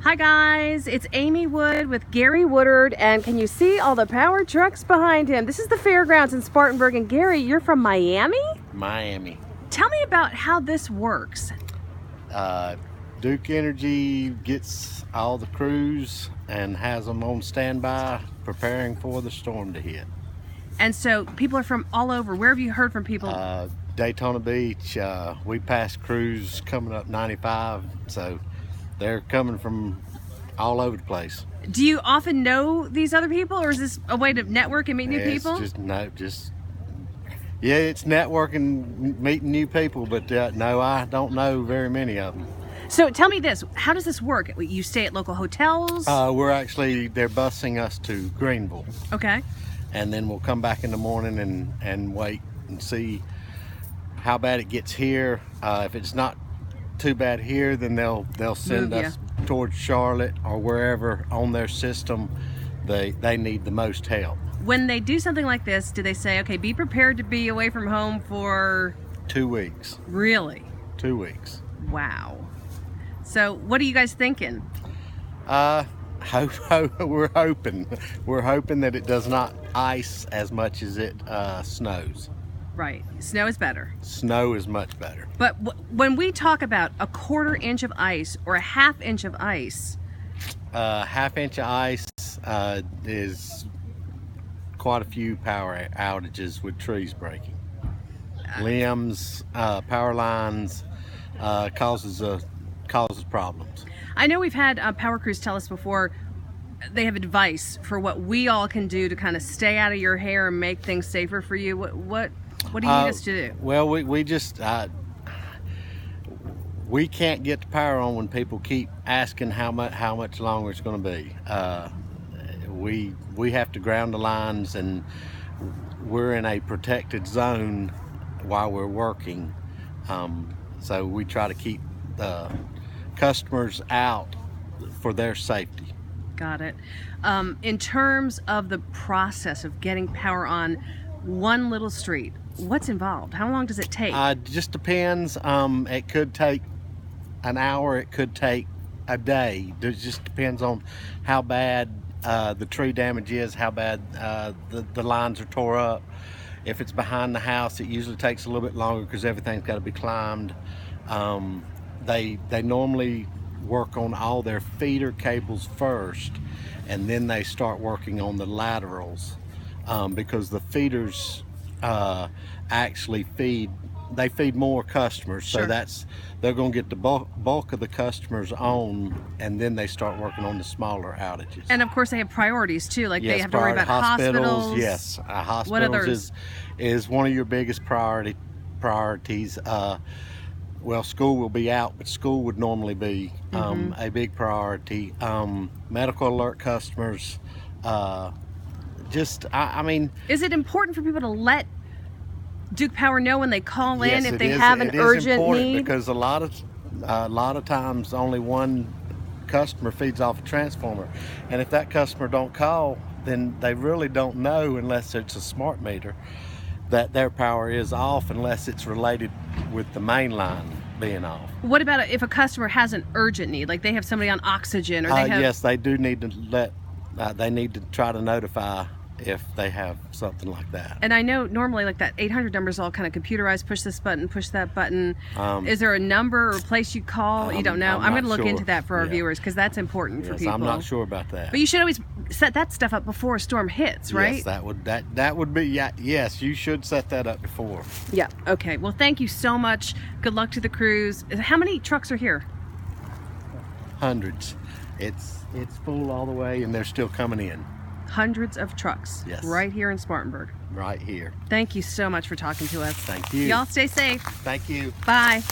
Hi guys, it's Amy Wood with Gary Woodard, and can you see all the power trucks behind him? This is the fairgrounds in Spartanburg, and Gary, you're from Miami? Miami. Tell me about how this works. Duke Energy gets all the crews and has them on standby, preparing for the storm to hit. And so people are from all over. Where have you heard from people? Daytona Beach, we passed crews coming up 95, so they're coming from all over the place. Do you often know these other people, or is this a way to network and meet new people? Yeah, it's networking, meeting new people, but no, I don't know very many of them. So tell me this, how does this work? You stay at local hotels? They're busing us to Greenville. Okay. And then we'll come back in the morning and wait and see how bad it gets here. If it's not too bad here, then they'll send us towards Charlotte or wherever on their system they need the most help. When they do something like this, do they say, okay, be prepared to be away from home for 2 weeks? Really? 2 weeks. Wow. So what are you guys thinking? We're hoping that it does not ice as much as it snows. Right. Snow is better. Snow is much better. But when we talk about a 1/4 inch of ice or a 1/2 inch of ice, 1/2 inch of ice is quite a few power outages with trees breaking. Limbs, power lines, causes problems. I know we've had power crews tell us before they have advice for what we all can do to kind of stay out of your hair and make things safer for you. What do you need us to do? Well, we can't get the power on when people keep asking how much longer it's going to be. We have to ground the lines, and we're in a protected zone while we're working. So we try to keep the customers out for their safety. Got it. In terms of the process of getting power on one little street, what's involved? How long does it take? It just depends. It could take an hour, it could take a day. It just depends on how bad the tree damage is, how bad the lines are tore up. If it's behind the house, it usually takes a little bit longer because everything's got to be climbed. They normally work on all their feeder cables first, and then they start working on the laterals, because the feeders actually feed more customers. Sure. So they're going to get the bulk of the customers on, and then they start working on the smaller outages. And of course they have priorities too, like yes, they have to worry about hospitals. Yes, hospitals what others? is one of your biggest priorities. Well, school will be out, but school would normally be a big priority. Medical alert customers, I mean... Is it important for people to let Duke Power know when they call in if they have an urgent need? It is important because a lot of times only one customer feeds off a transformer, and if that customer don't call, then they really don't know, unless it's a smart meter, that their power is off, unless it's related with the main line being off. What about if a customer has an urgent need, like they have somebody on oxygen, or they have... Yes, they do need to they need to try to notify if they have something like that. And I know normally like that 800 number is all kind of computerized, push this button, push that button. Is there a number or a place you call? You don't know? I'm going to look into that for our viewers, because that's important for people. I'm not sure about that. But you should always set that stuff up before a storm hits, right? Yes, that would be, yes, you should set that up before. Yeah, okay. Well, thank you so much. Good luck to the crews. How many trucks are here? Hundreds. It's full all the way, and they're still coming in. Hundreds of trucks. Yes. Right here in Spartanburg. Right here. Thank you so much for talking to us. Thank you. Y'all stay safe. Thank you. Bye.